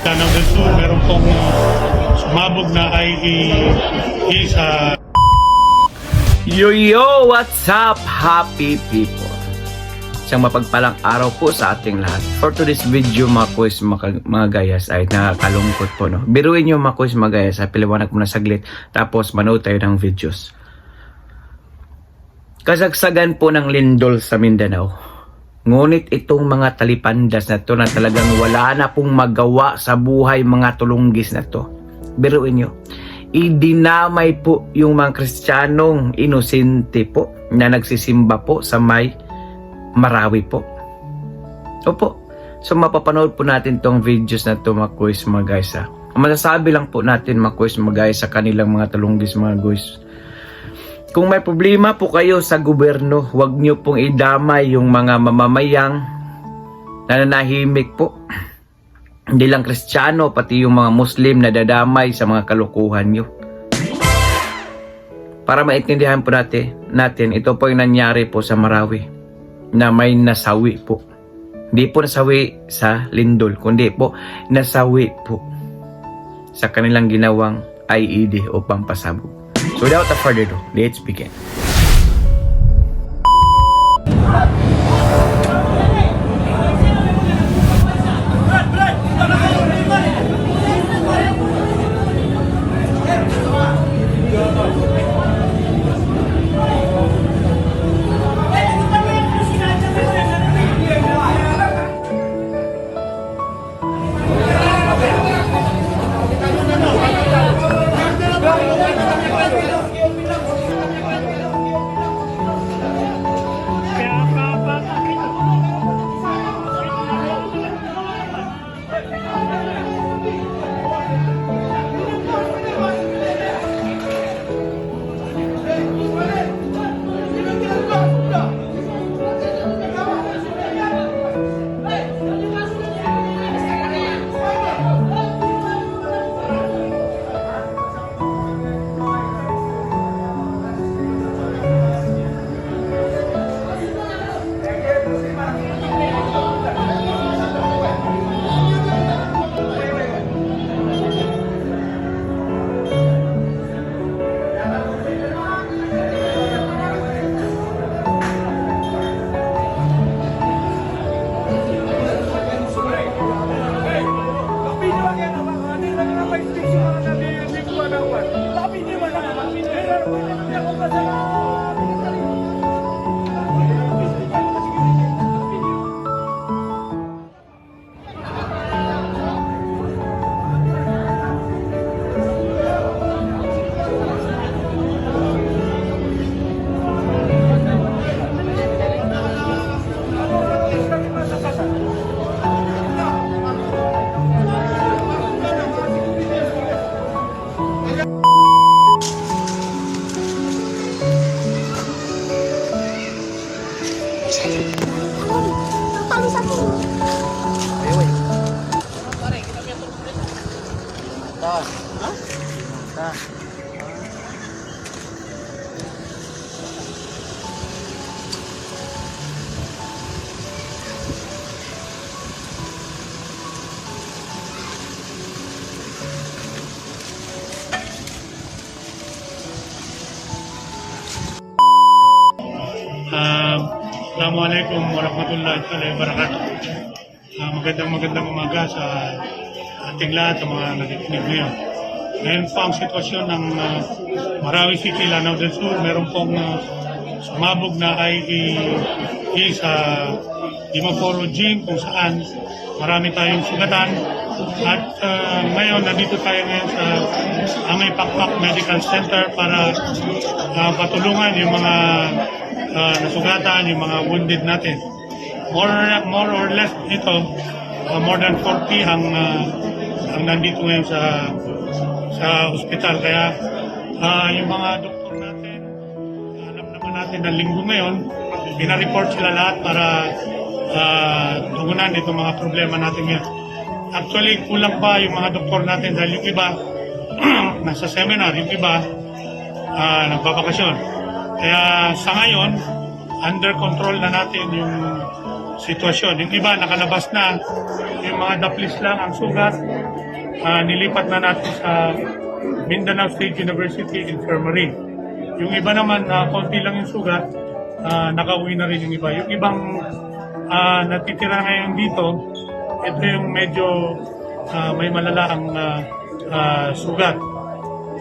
Lanao del Sur, meron pong sumabog na IED sa... Yo, what's up, happy people? Isang mapagpalang araw po sa ating lahat. For today's video, mga quiz, mga gayas, ay nakakalungkot po, no? Biruin nyo, mga quiz, mga gayas, piliwanag mo na saglit, tapos manood tayo ng videos. Kasagsagan po ng lindol sa Mindanao. Ngunit itong mga talipandas na to na talagang wala na pong magawa sa buhay, mga tulunggis na to. Biruin nyo. Idinamay po yung mga Kristiyanong inosente po na nagsisimba po sa may Marawi po. Opo. So mapapanood po natin tong videos na to, mga quiz, mga guys, ha. Masasabi lang po natin, mga quiz, mga guys, sa kanilang mga tulunggis, mga guys. Kung may problema po kayo sa gobyerno, huwag nyo pong idamay yung mga mamamayang nananahimik po. Hindi lang Kristiyano, pati yung mga Muslim na dadamay sa mga kalukuhan nyo. Para maintindihan po natin, ito po yung nangyari po sa Marawi na may nasawi po. Hindi po nasawi sa lindol, kundi po nasawi po sa kanilang ginawang IED o pampasabog. So without further ado, let's begin. Assalamualaikum warahmatullahi wabarakatuh. Magandang umaga sa ating lahat, sa mga nakikinig ngayon. Ngayon po ang sitwasyon ng Marawi City, Lanao del Sur. Meron pong sumabog na IED sa Dimaporo Gym kung saan marami tayong sugatan. At ngayon, nandito tayo ngayon sa Amay Pakpak Medical Center para patulungan yung mga nasugatan, yung mga wounded natin. More or less ito, more than 40 ang nandito ngayon sa ospital. Kaya yung mga doktor natin, alam naman natin na linggo ngayon, pinareport sila lahat para tugunan itong mga problema natin ngayon. Actually, kulang pa yung mga doktor natin dahil yung iba nasa seminar, yung iba nagbabakasyon. Kaya sa ngayon, under control na natin yung sitwasyon. Yung iba nakalabas na, yung mga daplis lang ang sugat. Nilipat na natin sa Mindanao State University Infirmary. Yung iba naman, konti lang yung sugat, nakauwi na rin yung iba. Yung ibang natitira ngayon dito, ito yung medyo may malalaang sugat.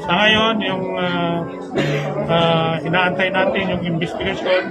Sa ngayon, yung inaantay natin yung investigasyon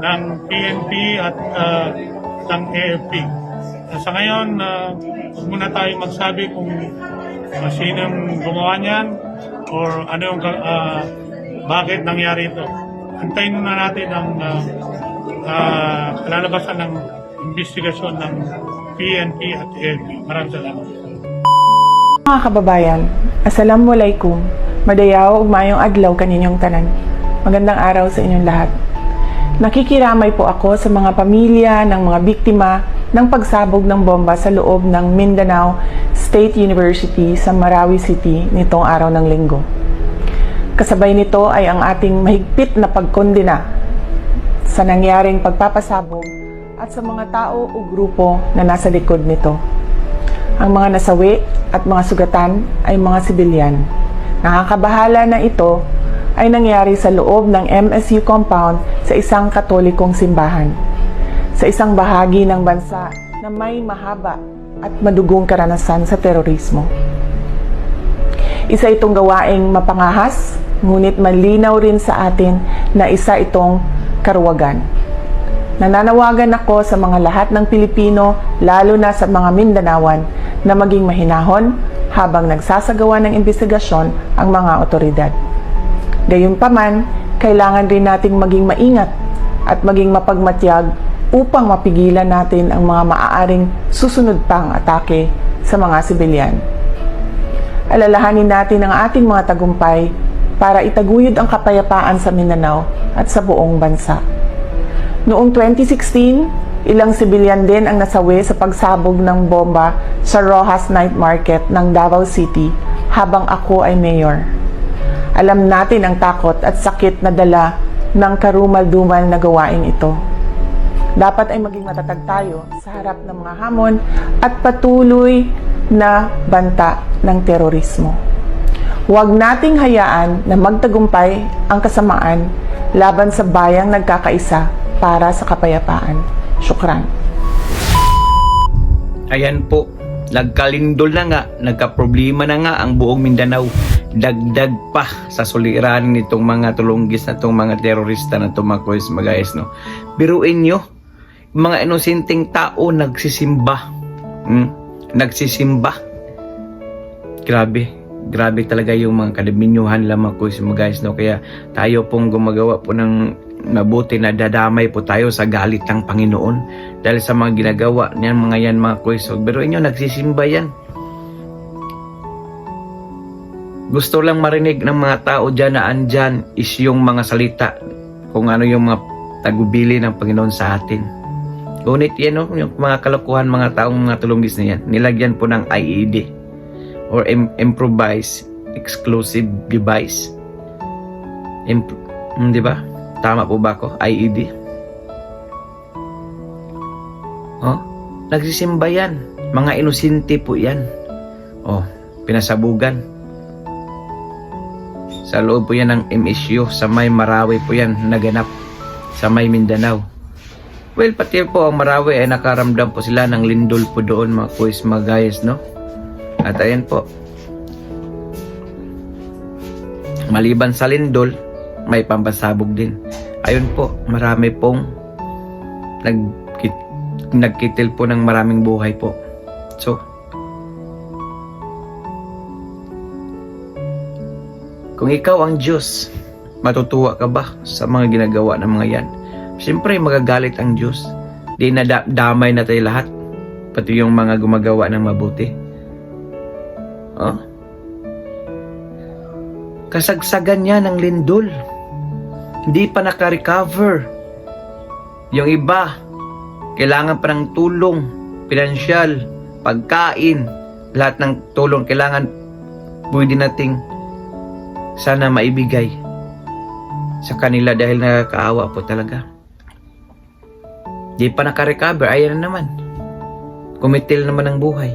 ng PNP at ng AFP. Sa ngayon, huwag muna tayo magsabi kung sinong gumawa niyan or ano yung bakit nangyari ito. Antayin muna natin ang kalalabasan ng investigasyon ng PNP at AFP. Maraming salamat. Mga kababayan, Assalamualaikum. Madayaw ug maayong adlaw kaninyong tanan. Magandang araw sa inyong lahat. Nakikiramay po ako sa mga pamilya ng mga biktima ng pagsabog ng bomba sa loob ng Mindanao State University sa Marawi City nitong araw ng Linggo. Kasabay nito ay ang ating mahigpit na pagkondena sa nangyaring pagpapasabog at sa mga tao o grupo na nasa likod nito. Ang mga nasawi at mga sugatan ay mga sibilyan. Nakakabahala na ito ay nangyari sa loob ng MSU compound sa isang katolikong simbahan, sa isang bahagi ng bansa na may mahaba at madugong karanasan sa terorismo. Isa itong gawaing mapangahas, ngunit malinaw rin sa atin na isa itong karuwagan. Nananawagan ako sa mga lahat ng Pilipino, lalo na sa mga Mindanaoan, na maging mahinahon habang nagsasagawa ng investigasyon ang mga otoridad. Gayunpaman, kailangan rin nating maging maingat at maging mapagmatyag upang mapigilan natin ang mga maaaring susunod pang atake sa mga sibilyan. Alalahanin natin ang ating mga tagumpay para itaguyod ang kapayapaan sa Mindanao at sa buong bansa. Noong 2016, ilang sibilyan din ang nasawi sa pagsabog ng bomba sa Rojas Night Market ng Davao City habang ako ay mayor. Alam natin ang takot at sakit na dala ng karumal-dumal na gawain ito. Dapat ay maging matatag tayo sa harap ng mga hamon at patuloy na banta ng terorismo. Huwag nating hayaan na magtagumpay ang kasamaan laban sa bayang nagkakaisa para sa kapayapaan. Syukran. Ayan po, nagkalindol na nga, nagkaproblema na nga ang buong Mindanao. Dagdag pa sa suliranin nitong mga tulunggis na itong mga terorista na itong mga kuwes magayas, no? Biruin nyo, mga inosenteng tao nagsisimba. Nagsisimba. Grabe talaga yung mga kadaminyuhan lamang kuwes magayas, no? Kaya tayo pong gumagawa po ng mabuti na dadamay po tayo sa galit ng Panginoon dahil sa mga ginagawa niyan mga kuwes. Pero inyo nagsisimba yan. Gusto lang marinig ng mga tao dyan na andyan is yung mga salita kung ano yung mga tagubili ng Panginoon sa atin. Ngunit yan, no? Yung mga kalokohan, mga taong mga tulunggis na yan, nilagyan po ng IED or improvised exclusive device. Di ba? Tama po ba ako? IED. Nagsisimba yan. Mga inosente po yan. Pinasabugan. Sa loob po yan ng MSU. Sa may Marawi po yan naganap. Sa may Mindanao. Well, pati po ang Marawi ay nakaramdam po sila ng lindol po doon, mga kuwes, mga guys, no? At ayan po. Maliban sa lindol, may pampasabog din. Ayun po, marami pong nagkitil po ng maraming buhay po. So, kung ikaw ang Diyos, matutuwa ka ba sa mga ginagawa ng mga yan? Siyempre, magagalit ang Diyos. Di na damay na tayo lahat. Pati yung mga gumagawa ng mabuti. Kasagsagan niya ng lindol. Hindi pa naka-recover. Yung iba, kailangan pa ng tulong, pinansyal, pagkain, lahat ng tulong kailangan pwede nating sana maibigay sa kanila dahil nakakaawa po talaga. Di pa naka-recover, ayan na naman. Kumitil naman ang buhay.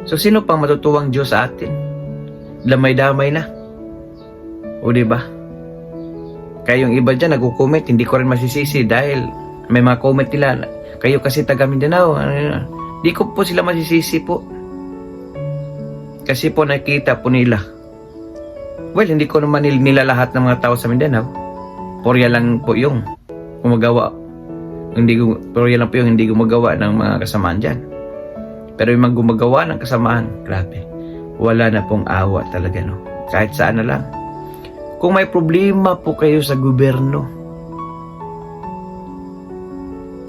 So sino pang matutuwang Diyos sa atin? Damay-damay na. O di ba? Kaya yung iba dyan nagko-comment, hindi ko rin masisisi dahil may mga comment nila, kayo kasi taga Mindanao. Di ko po sila masisisi po. Kasi po nakita po nila. Well, hindi ko naman nila lahat ng mga tao sa Mindanao. Porya lang po yung gumagawa. Porya lang po yung hindi gumagawa ng mga kasamaan dyan. Pero yung mga gumagawa ng kasamaan, grabe. Wala na pong awa talaga, no? Kahit saan na lang. Kung may problema po kayo sa gobyerno,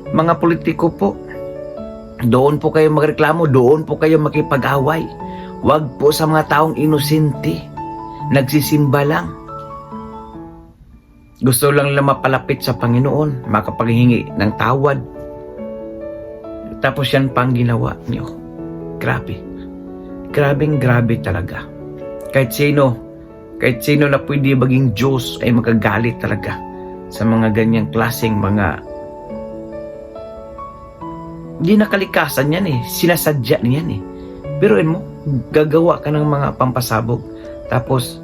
mga politiko po, doon po kayo magreklamo, doon po kayo makipag-away. Huwag po sa mga taong inosente, nagsisimba lang. Gusto lang nila mapalapit sa Panginoon, makapaghingi ng tawad. Tapos yan pang ginawa niyo. Grabe. Grabe talaga. Kahit sino na pwede maging Diyos ay magagalit talaga sa mga ganyang klaseng mga hindi nakalikasan yan eh. Sinasadya niyan eh. Biruin mo, gagawa ka ng mga pampasabog. Tapos,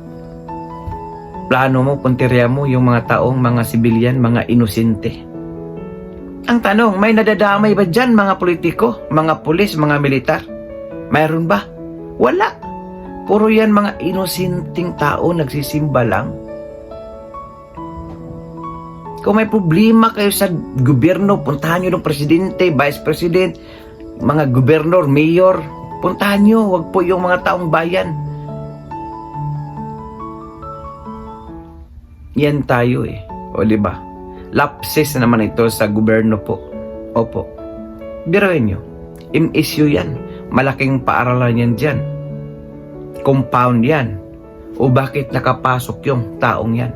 plano mo, puntirya mo yung mga taong, mga sibilyan, mga inosente. Ang tanong, may nadadamay ba dyan mga politiko, mga pulis, mga militar? Mayroon ba? Wala. Puro yan mga inosenting tao, nagsisimba lang. Kung may problema kayo sa gobyerno, puntahan nyo ng presidente, vice president, mga gobernador, mayor, puntahan nyo, wag po yung mga taong bayan. Yan tayo eh. O diba? Lapses naman ito sa gobyerno po. Opo. Biruin nyo. MSU yan. Malaking paaralan yan dyan. Compound yan. O bakit nakapasok yung taong yan?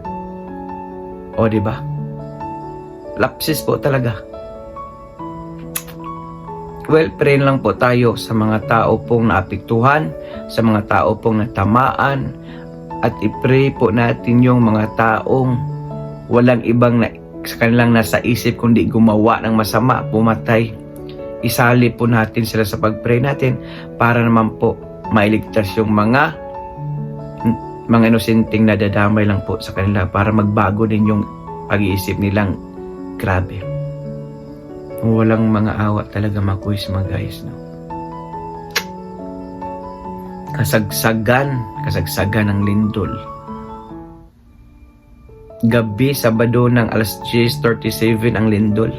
O diba? Lapses po talaga. Well, prayin lang po tayo sa mga tao pong naapektuhan, sa mga tao pong natamaan, at i-pray po natin yung mga taong walang ibang sa kanilang nasa isip kundi gumawa ng masama, pumatay. Isali po natin sila sa pag-pray natin para naman po mailigtas yung mga inosenteng nadadamay lang po sa kanila para magbago din yung pag-iisip nilang grabe. Walang mga awa talaga makuis mga guys, no? Kasagsagan ng lindol. Gabi, Sabado ng alas 10:37 ang lindol.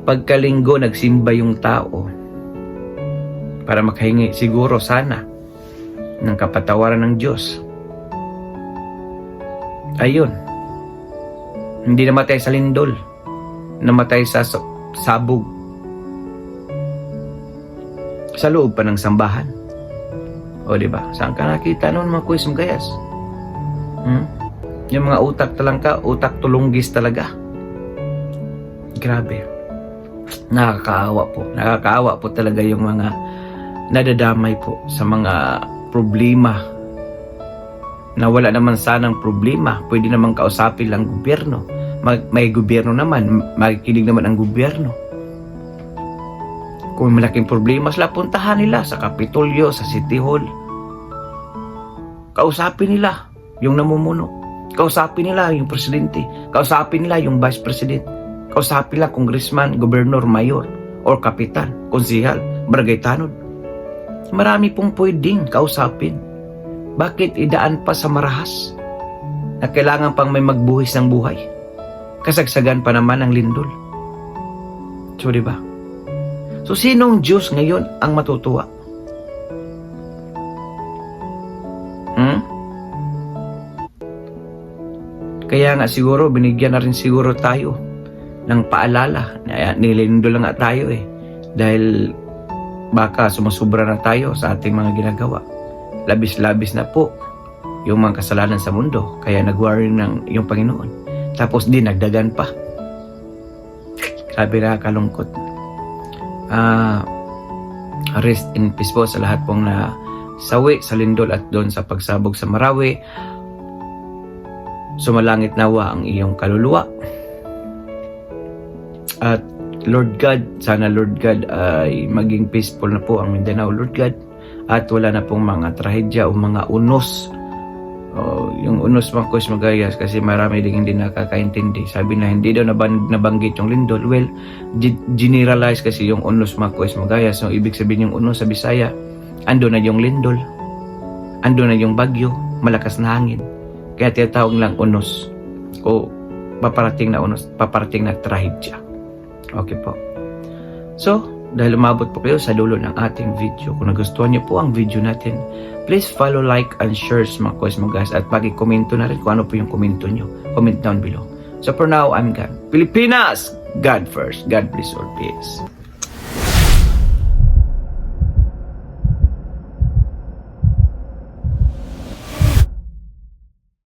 Pagkalinggo, nagsimba yung tao para makahingi siguro sana ng kapatawaran ng Diyos. Ayun. Hindi namatay sa lindol. Namatay sa sabog. Sa loob pa ng sambahan. O diba? Saan ka nakita noon mga kuis magayas? Yung mga utak talangka, utak tulunggis talaga. Grabe. Nakakaawa po. Nakakaawa po talaga yung mga nadadamay po sa mga problema na wala naman sanang problema. Pwede naman kausapin lang gobyerno. May gobyerno naman, makikinig naman ang gobyerno. Kung malaking problema sila, puntahan nila sa Kapitolyo, sa City Hall. Kausapin nila yung namumuno. Kausapin nila yung presidente. Kausapin nila yung vice president. Kausapin nila congressman, gobernador, mayor, or kapitan, konsihal, barangay tanod. Marami pong pwedeng kausapin. Bakit idaan pa sa marahas na kailangan pang may magbuhis ng buhay? Kasagsagan pa naman ang lindol. So, diba? So, sinong Diyos ngayon ang matutuwa? Kaya nga siguro, binigyan na rin siguro tayo ng paalala. Nilindol lang nga tayo eh. Dahil baka sumasubra na tayo sa ating mga ginagawa. Labis-labis na po yung mga kasalanan sa mundo. Kaya nag-warning ng yung Panginoon. Tapos dinagdagan pa. Grabe na kalungkot. Rest in peace po sa lahat pong nasawi sa lindol at doon sa pagsabog sa Marawi. Sumalangit nawa ang iyong kaluluwa. At Lord God, sana Lord God ay maging peaceful na po ang Mindanao, Lord God. At wala na pong mga trahedya o mga unos. Yung unos Marcos Magayas, kasi marami din hindi nakakaintindi. Sabi na hindi daw nabanggit yung lindol. Well, generalize kasi yung unos Marcos Magayas. So, ibig sabihin yung unos sa Bisaya, ando na yung lindol, ando na yung bagyo, malakas na hangin. Kaya tinatawag lang unos o paparating na unos, paparating na trahedya. Okay po. So, dahil umabot po kayo sa dulo ng ating video, kung nagustuhan niyo po ang video natin, please follow, like, and share mga Kuwes Magas at pag-komento na rin kung ano po yung komento nyo. Comment down below. So for now, I'm God. Pilipinas! God first. God bless all. Peace.